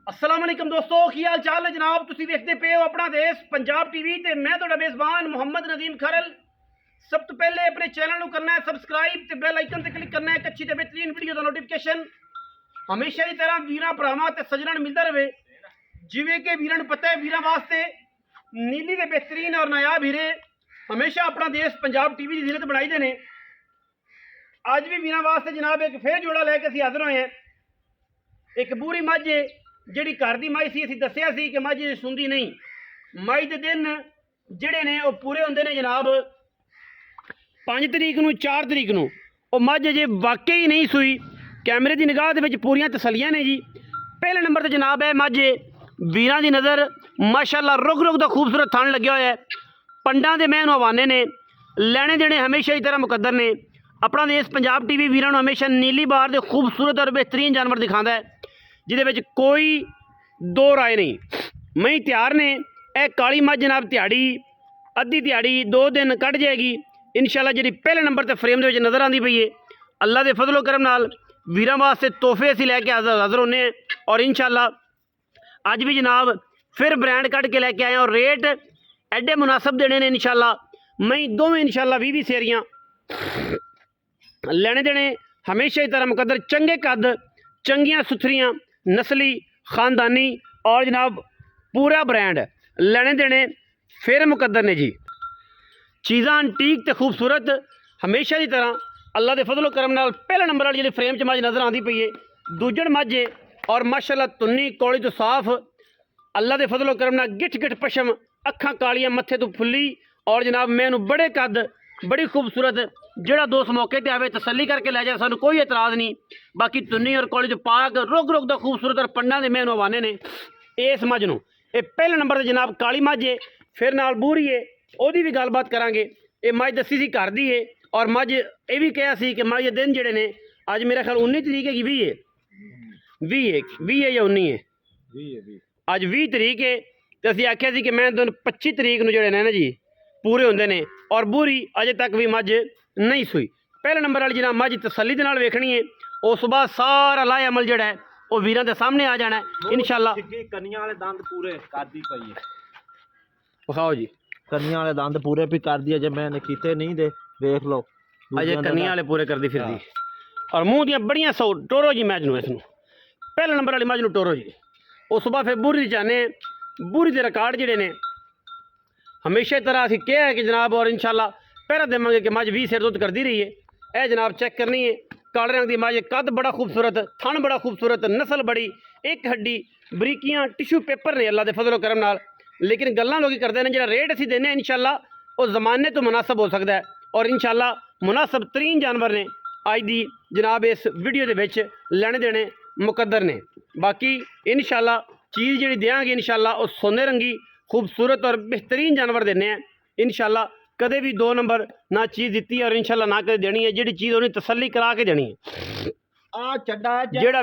अस्सलाम वालेकुम दोस्तों, की हाल चाल है जनाब। तुसी देखते पे हो अपना देश पंजाब टीवी ते मैं तुहाडा मेज़बान मुहम्मद नदीम खरल। सब तो पहले अपने चैनल को करना है सबसक्राइब ते बेल आइकन ते क्लिक करना है एक अच्छी ते बेहतरीन वीडियो का नोटिफिकेशन हमेशा की तरह वीरां भरावां ते सज्जणां मिलता रहे। जिवें कि वीरां नूं पता है वीरां वास्ते नीली ते बेहतरीन और नायाब हीरे हमेशा अपना देश पंजाब टीवी की जीनत बनाई देने। अज भी वीरां वास्ते जनाब एक फिर जोड़ा लैके असीं हाज़र होए हैं। एक बूरी मझ जिहड़ी घर दी मझ सी असीं दस्सिया सी कि मझ सुंदी नहीं। मझ दे दिन जिहड़े ने वो पूरे हुंदे ने जनाब 5 तरीक नूं 4 तरीक नूं। वो मझ अजे वाकई ही नहीं सूई। कैमरे की निगाह दे विच पूरियां तसल्लियां ने जी। पहले नंबर ते जनाब है मझ वीरां दी नज़र माशाअल्लाह रुग रुग दा खूबसूरत थण लग्या होया है। पंडां दे मैं हवाने ने लैने देने हमेशा ही तरह मुकद्दर ने। अपना देश पंजाब टीवी वीरां नूं हमेशा नीली बार दे खूबसूरत और बेहतरीन जानवर दिखाता है जिहदे विच कोई दो राय नहीं। मई तैयार ने यह काली मझ जनाब दिहाड़ी अद्धी दिहाड़ी 2 दिन कट जाएगी इंशाल्लाह। जी पहले नंबर ते फ्रेम दे विच नज़र आती पई है। अल्लाह के फजलो करम नाल वीरां वास्ते तोहफे असीं लैके हाज़र होने हैं और इंशाल्लाह अज भी जनाब फिर ब्रांड कट के लैके आए और रेट एडे मुनासब देने ने इंशाल्लाह। मई दोवें इंशाल्लाह 20 सेरियां लेने देने हमेशा ही तरह मुकद्दर चंगे कद चंगियां सुथरियां नस्ली खानदानी और जनाब पूरा ब्रांड लेने देने फिर मुकद्दर ने जी। चीज़ां अंटीक ते खूबसूरत हमेशा की तरह अल्लाह के फजलो करम नाल पहले नंबर वाली जी फ्रेम च मझ नज़र आती पई है। दूजड़ मझ है और माशाअल्लाह तुन्नी कौली तो साफ अल्लाह के फजलो करम नाल गिठ गिठ पशम अखां कालियां मत्थे तो फुल्ली और जनाब मैनू बड़े कद बड़ी खूबसूरत जोड़ा दोस्त मौके पर आवे तसली करके लै जाए सानू कोई एतराज़ नहीं। बाकी तुन्नी और कौली तो पाक रुग रुग दा खूबसूरत और पंडा दे मैनू हवाने ने इस मझ नूं। ये पहले नंबर से जनाब काली मझ है फिर नाल बूरी है ओदी भी गलबात करांगे। ये मझ दसी सी घर दी है और मझ ये भी कहा सी कि मझ दे दिन जिहड़े ने अज मेरा ख्याल 19 तरीक है कि 20 है या 19 है अज 20 तरीक है तो असीं आख्या सी कि मैं दिन 25 तरीक नूं जिहड़े ने ना जी पूरे होंदे ने और बूरी अजे तक भी मझ नहीं सूई। पहले नंबर वाली जनाब मझ तसली दे नाल वेखनी है उस बाद सारा लाए अमल जिहड़ा है वो वीरां दे सामने आ जाना है इंशाल्लाह। कनियां वाले दंद पूरे कर दी पई है विखाओ जी कनियां वाले दंद पूरे भी कर दिए जे मैंने कीते नहीं दे देख लो अजे कनियां वाले पूरे कर दी फिर दी और मुँह दियां बड़ियां सौ टोरो जी मैच नूं इसनूं पहले नंबर वाली मझ नूं टोरो जी। उस बाद फिर बूरी चाहने बूरी के रिकॉर्ड जिहड़े ने हमेशा तरह असीं कहा है कि जनाब और इंशाल्लाह पहरा देवांगे कि मझ 20 सिर दुध करती रही है। यह जनाब चेक करनी है काले रंग की मझ कद बड़ा खूबसूरत थन बड़ा खूबसूरत नस्ल बड़ी एक हड्डी बरीकियां टिशू पेपर ने अल्लाह के फजलो करम नाल। लेकिन गल्लां लोग करते हैं जो रेट असीं देने इंशाल्लाह वो ज़माने तो मुनासब हो सकता है और इंशाल्लाह मुनासब तरीन जानवर ने अज दी जनाब इस वीडियो के विच लैने देने मुकद्दर ने। बाकी इंशाल्लाह चीज़ जी देंगे इंशाल्लाह वो सोने रंगी खूबसूरत और बेहतरीन जानवर देने हैं इंशाल्लाह। कदे भी 2 नंबर ना चीज़ दी और इंशाल्लाह ना कदे देनी है जी चीज़ उन्हें तसली करा के देनी है। जेड़ा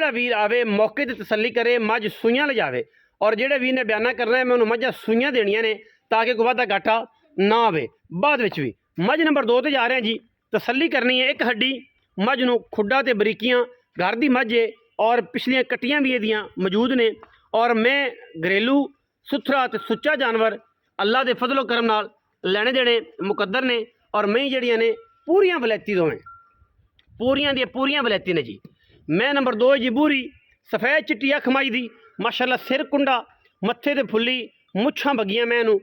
वीर आवे मौके ते तसली करे मझ सूइयां ले जावे और जेड़े वीर ने बयाना करना है मैं उन्होंने मझां सूइयां देनियां ने ताकि कोई वाधा घाटा ना आवे बाद विच भी। मझ नंबर 2 ते जा रहे हैं जी तसली करनी है एक हड्डी मझ नूं खुड्डा ते बरीकियां घर दी मझ है और पिछलियां कट्टियां भी इहदियां मौजूद ने और मैं घरेलू सुथरा ते सुच्चा जानवर अल्लाह के फजलो करम नाल लैने देने मुकद्दर ने और मैं जड़ियां ने पूरियां वलैती दोवें पूरियां दी पूरियां वलैती ने जी। मैं नंबर 2 जी बूरी सफ़ेद चिट्टी अख माई दी माशाअल्लाह सिर कुंडा मत्थे ते फुल्ली मुच्छां बगियां मैनू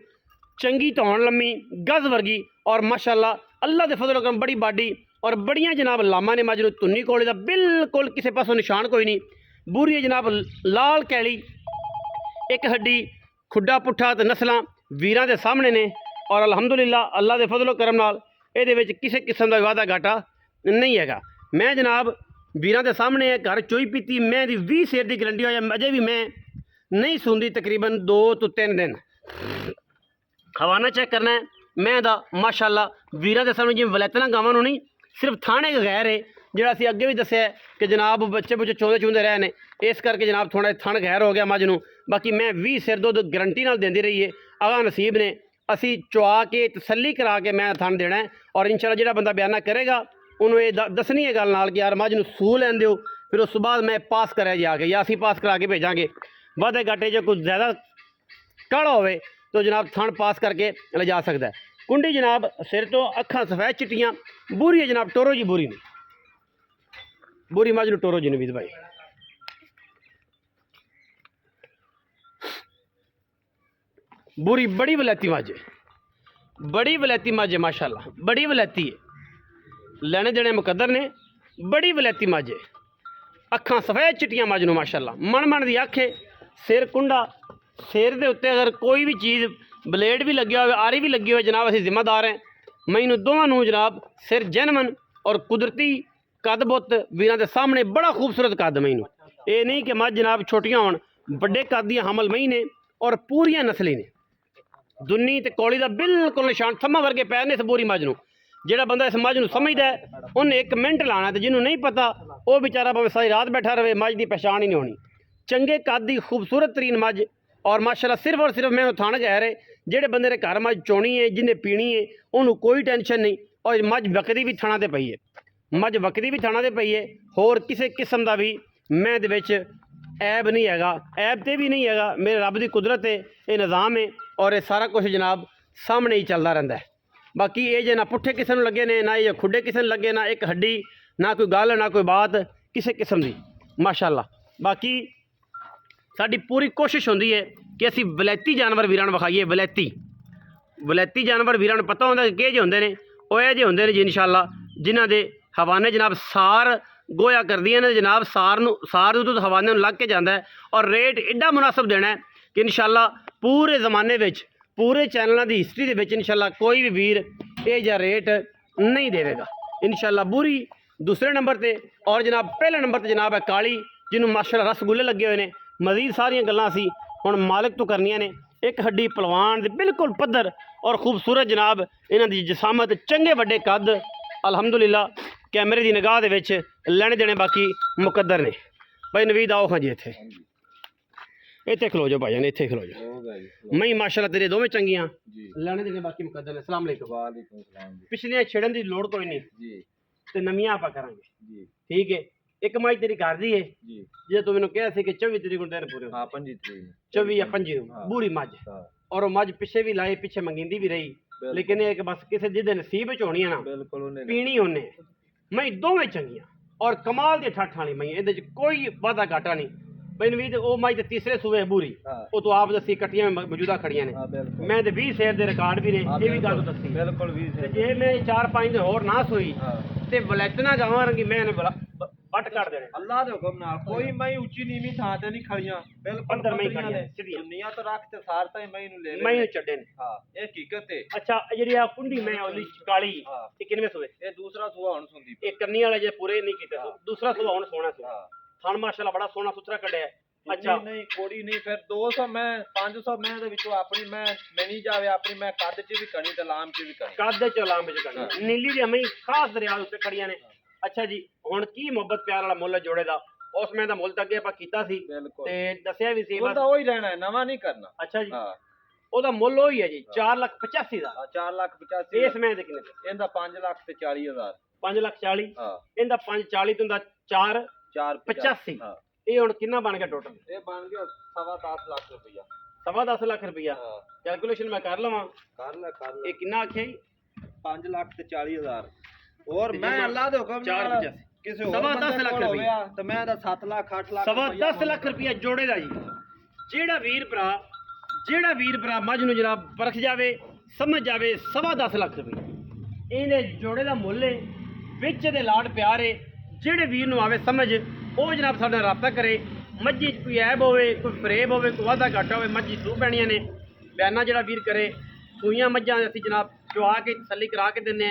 चंगी धौन लम्मी गज वर्गी और माशाअल्लाह अल्लाह के फजलो करम बड़ी बाडी और बड़ियां जनाब लामा ने मझ नूं तुन्नी कोले दा बिल्कुल किसी पासों निशान कोई नहीं। बूरी है जनाब लाल कैली एक हड्डी खुड्डा पुट्ठा ते नस्लां वीरां दे सामने ने और अलहमदुलिल्लाह अल्लाह के फजलो करम नाल इहदे विच किसी किस्म का वाधा घाटा नहीं हैगा। मैं जनाब वीरां दे सामने घर चोई पीती मैं दी 20 सेर की गरंटी हो अजे भी मैं नहीं सूंदी तकरीबन 2 तो 3 दिन। हवाना चेक करना है मैं दा माशाअल्लाह वीरां दे सामने जिवें वलैतना गावां नूं नहीं सिर्फ थाने गैर है जोड़ा असीं अगे भी दस्सिया कि जनाब बच्चे बुच्चे चौंदे चूंदे रहे ने इस करके जनाब थोड़ा थन गैर हो गया मझ नूं। बाकी मैं 20 सिर दुध गरंटी नाल देंदी रही है अगा नसीब ने असी चुआ के तसली करा के मैं थन देना है और इंशाल्लाह जिहड़ा बंदा बयाना करेगा उन्होंने ये दसनी है गल नाल कि यार मझ नूं सू लैन दिओ ਫਿਰ ਉਸ ਤੋਂ ਬਾਅਦ ਮੈਂ ਪਾਸ ਕਰਿਆ ਜਾ ਕੇ ਜਾਂ ਅਸੀਂ ਪਾਸ ਕਰਾ ਕੇ ਭੇਜਾਂਗੇ। ਵਾਧੇ ਘਾਟੇ ਜੇ ਕੁਝ ਜ਼ਿਆਦਾ ਕਾਲਾ ਹੋਵੇ ਤਾਂ ਜਨਾਬ ਥਣ ਪਾਸ ਕਰਕੇ ਲਿਜਾ ਸਕਦਾ ਹੈ। ਕੁੰਡੀ ਜਨਾਬ ਸਿਰ ਤੋਂ ਅੱਖਾਂ ਸਫੈਦ ਚਿੱਟੀਆਂ, ਬੂਰੀ ਹੈ ਜਨਾਬ ਟੋਰੋ ਜੀ ਬੂਰੀ ਨੂੰ, ਬੂਰੀ ਮੱਝ ਨੂੰ ਟੋਰੋ ਜੀ ਨਵੀਦ ਭਾਈ। ਬੂਰੀ बड़ी वलैती मझ है, बड़ी वलैती मझ है माशाल्लाह, बड़ी वलैती है, लेने देने मुकद्दर ने, बड़ी वलैती मझ है। अखां सफेद चिट्टियां मझ नूं माशाल्लाह, मन मन दी अख है, सिर कुंडा, सिर दे उत्ते अगर कोई भी चीज़ ब्लेड भी लगे हो, आरी भी लगी हो जनाब असीं जिम्मेदार हैं। मैनू दोवां नूं जनाब सिर जैनमन और कुदरती कद बुत वीरां दे सामने बड़ा खूबसूरत कद मैनू, ये नहीं कि मझ जनाब छोटियां होण, बड़े कद दियां हमल मई ने और पूरियां नस्ली ने। दुन्नी ते कौली का बिल्कुल निशान थम्मा वर्गे पैर ने इस बूरी मझ नूं। जिहड़ा बंदा इस मझ नूं समझदा है उन्हें एक मिनट लाना, ते जिन्होंने नहीं पता वो बेचारा भावें सारी रात बैठा रहे, मझ की पहचान ही नहीं होनी। चंगे कद की खूबसूरत तरीन मझ और माशाल्लाह सिर्फ और सिर्फ मैं थान कह रहे, जिहड़े बंदे ने घर मझ चोनी है, जिन्हें पीनी है, उन्होंने कोई टेंशन नहीं। और मझ वकदी भी थाना ते पई है, मझ वकदी भी थाना ते पई है, होर किसी किस्म का भी मैं दे विच ऐब नहीं हैगा, ऐब ते भी नहीं हैगा। मेरे रब की कुदरत है, ये निज़ाम है और ये सारा कुछ जनाब सामने ही चलता रहता है। बाकी ये जे ना पुट्ठे किसी को लगे ने, ना ये खुडे किसी को लगे, ना एक हड्डी, ना कोई गल, ना कोई बात किसी किस्म की माशाल्लाह। बाकी साडी पूरी कोशिश होंदी है कि असी वलैती जानवर वीरां नूं विखाईए। वलैती जानवर वीरां नूं पता होंदा कि जे होंदे ने, वो ये जे होंदे ने जी इंशाल्लाह, जिन्हां दे हवाने जनाब सार गोया करदियां ने जनाब, सार दूध हवाने लग के जाता है और रेट एडा मुनासिब देना है कि इंशाल्लाह पूरे ज़माने विच, पूरे चैनलों की हिस्ट्री दे विच इंशाल्लाह कोई भी वीर ये जा रेट नहीं देगा इंशाल्लाह। बूरी दूसरे नंबर ते और जनाब पहले नंबर ते जनाब है काली, जिन्होंने माशाल्लाह रसगुल्ले लगे हुए हैं। मजीद सारियां गल्लां असीं हुण मालिक तो करनियां ने। एक हड्डी पलवान दे बिल्कुल पद्धर और खूबसूरत जनाब, इन्हां दी जिसामत, चंगे वड्डे कद, अलहमदुलिल्लाह कैमरे की निगाह दे विच लैणे देने बाकी मुकद्दर ने। भाई नवीद आओ, हाँ जी इत्थे इत्थे खलो जाओ भाईजान, इत्थे खलो जाओ। मई माशाल्लाह तेरे दोवें चंगियां, लैणे देने बाकी मुकद्दर ने। अस्सलाम वालेकुम। पिछलियां छेड़न की लोड़ कोई नहीं जी, ते नवियां आपां करांगे, ठीक है। एक मई तेरी घर दी है जी, जे तू मैनूं कहा सी कि 24 तरीक नूं दिन पूरे, हाँ 25 तरीक, 24 या 25 नूं बूरी मझ, और वो मझ पिछे भी लाई, पिछे मंगींदी भी रही, लेकिन ये बस किसी जिहदे नसीब च होनी है ना, बिल्कुल पीनी उन्हें। मई दोवें चंगियां और कमाल दी ठठ वाली मई, इहदे च कोई वाधा घाटा नहीं। भाई नवीद वो मई ते तीसरे सूबे बूरी, वो तो आप दसी कट्टियां मौजूदा खड़ियां ने, मैं ते 20 शेर दे रिकॉर्ड भी ने, ये भी गल दसी बिल्कुल 20। जे मैं 4-5 दिन होर ना सोई ते वलैतना गावां रंगी मैं बट कर देने अल्लाह दे हुक्म नाल। कोई मई ऊंची नीवीं थां ते नहीं खड़ियां, बिल्कुल अंदर मई खड़ियां सीधियां, दुनिया तो रख ते सार ताई मई नु ले ले, मई छड्डे ने। हां ये हकीकत है। अच्छा जेडी आ कुंडी मैं ओली काली, ये किनवे सूबे? ये दूसरा सूबा हुन सुंदी, ये कन्नी वाले जे पूरे नहीं कीते, दूसरा सूबा हुन सोना सी। हां थान माशाल्लाह बड़ा सोना सुथरा कड्या है। अच्छा नहीं कोड़ी नहीं, फिर 200 मैं 500 मैं दे विचों अपनी मैं नहीं जावे, अपनी मैं कद च भी कणी ते लाम च भी कणी, कद च लाम च कणी, नीली दे हमें खास दरिया उत्ते खड़ियां ने। अच्छा जी हुण की मोहब्बत प्यार वाला मुੱਲ जोड़े दा, उस मैं दा मुੱਲ तक ਆਪਾਂ ਕੀਤਾ ਸੀ ਤੇ ਦੱਸਿਆ ਵੀ ਸੀ, ਬਸ ਉਹਦਾ ਉਹੀ ਰਹਿਣਾ ਹੈ, ਨਵਾਂ ਨਹੀਂ ਕਰਨਾ। ਅੱਛਾ ਜੀ ਹਾਂ ਉਹਦਾ ਮੁੱਲ ਉਹੀ ਹੈ ਜੀ 4,85,000 ਦਾ। 4,85,000 ਇਸ ਮੈਂ ਦੇ ਕਿੰਨੇ ਇਹਦਾ 5,40,000, 5,40,000 ਹਾਂ ਇਹਦਾ 5,40 ਤੋਂ ਦਾ 4,85,000। ਹਾਂ ਇਹ ਹੁਣ ਕਿੰਨਾ ਬਣ ਗਿਆ ਟੋਟਲ? ਇਹ ਬਣ ਗਿਆ 10.5 ਲੱਖ ਰੁਪਇਆ। 10.5 ਲੱਖ ਰੁਪਇਆ ਕੈਲਕੂਲੇਸ਼ਨ ਮੈਂ ਕਰ ਲਵਾਂ, ਕਰ ਲੈ ਇਹ ਕਿੰਨਾ ਆਖਿਆ ਜੀ? 5,40,000 और मैं अल्लाह दे हुक्म नाल किसे और 10 लाख रुपया तो मैं दा 7 लाख 8 लाख 10 लाख रुपया जोड़े दा जी। जेड़ा वीर भरा मझ नूं जनाब परख जावे, समझ जावे 10.5 लाख रुपया इहदे जोड़े दा मुੱਲ है, विच दे लाड प्यार है। जेड़े वीर नूं आवे समझ वो जनाब साडे नाल राबता करे। मझी कोई ऐब होवे, कोई फरेब होवे, कोई वाधा घाटा होवे, मझी सूह पैणियां ने, बयाना जेड़ा वीर करे। सूइयां मझां असीं जनाब चुआ के तसल्ली करा के दिंदे,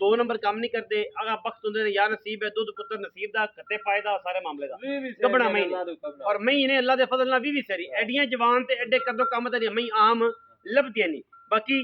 2 नंबर काम नहीं करते। अगर वक्त होंगे या नसीब है, दुध पुत्र नसीब दा, कत्ते पायदा सारे मामले दा कबड़ा मई और मई ने अल्लाह दे फजल नाल भी सेरी एडियां जवान ते एडे कदों काम ते मई आम लभदियां नहीं। बाकी